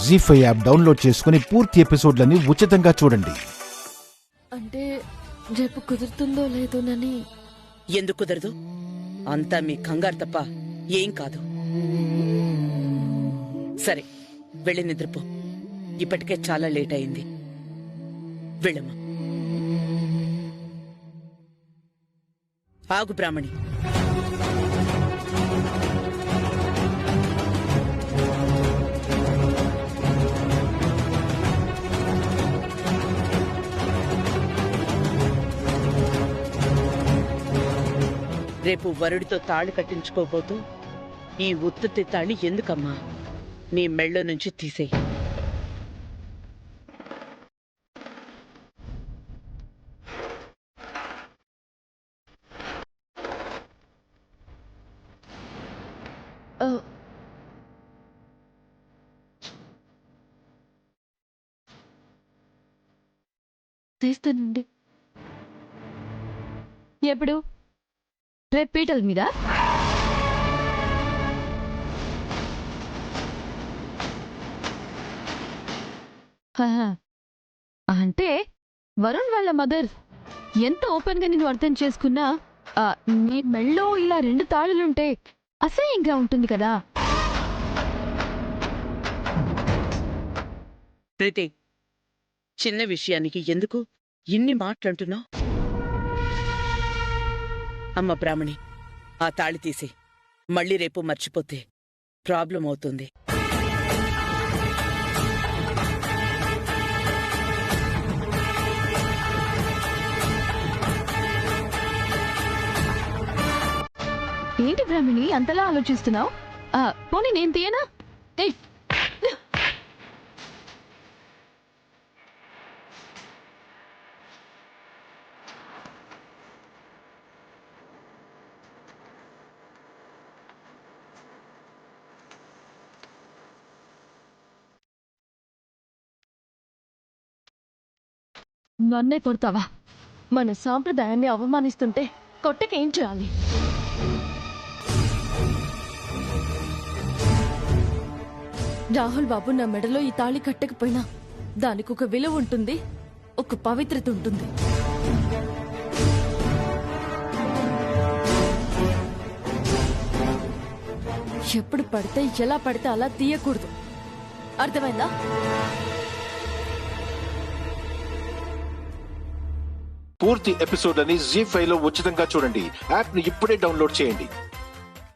జీ5 app download చేసుకుని పూర్తి ఎపిసోడ్లని ఉచితంగా చూడండి. అంటే రేపు కుదురుతుందో లేదోనని. ఎందుకు కుదరదు? అంతా మీ కంగారు తప్ప ఏం కాదు. సరే, వెళ్ళి నిద్రపో. ఇప్పటికే చాలా లేట్ అయింది. వెళ్ళమ్మా. ఆగు బ్రాహ్మణి. రేపు వరుడితో తాళి కట్టించుకోబోతూ ఈ ఉత్తుత్తి తాళి ఎందుకమ్మా? నీ మెళ్ళ నుంచి తీసేయి. తీస్తానండి. ఎప్పుడు? రేపు పీటల మీద? అంటే వరుణ్ వాళ్ళ మదర్ ఎంత ఓపెన్ గా నేను అర్థం చేసుకున్నా, నీ మెళ్ళో ఇలా 2 తాళులుంటే అసహ్యంగా ఉంటుంది కదా. ప్రీతి, చిన్న విషయానికి ఎందుకు ఇన్ని మాటలంటున్నావు? అమ్మ బ్రాహ్మణి, ఆ తాళి తీసి మళ్ళీ రేపు మర్చిపోతే ప్రాబ్లం అవుతుంది. ఏంటి బ్రాహ్మణి అంతలా ఆలోచిస్తున్నావు? పోనీ నేను తీయనా? నన్నే కొడతావా? మన సాంప్రదాయాన్ని అవమానిస్తుంటే కొట్టకేం చేయాలి? రాహుల్ బాబు నా మెడలో ఈ తాళి కట్టకపోయినా దానికి ఒక విలువ ఉంటుంది, ఒక పవిత్రత ఉంటుంది. ఎప్పుడు పడితే ఎలా పడితే అలా తీయకూడదు. అర్థమైందా? పూర్తి ఎపిసోడ్లని జీ5 లో ఉచితంగా చూడండి. యాప్ ని ఇప్పుడే డౌన్లోడ్ చేయండి.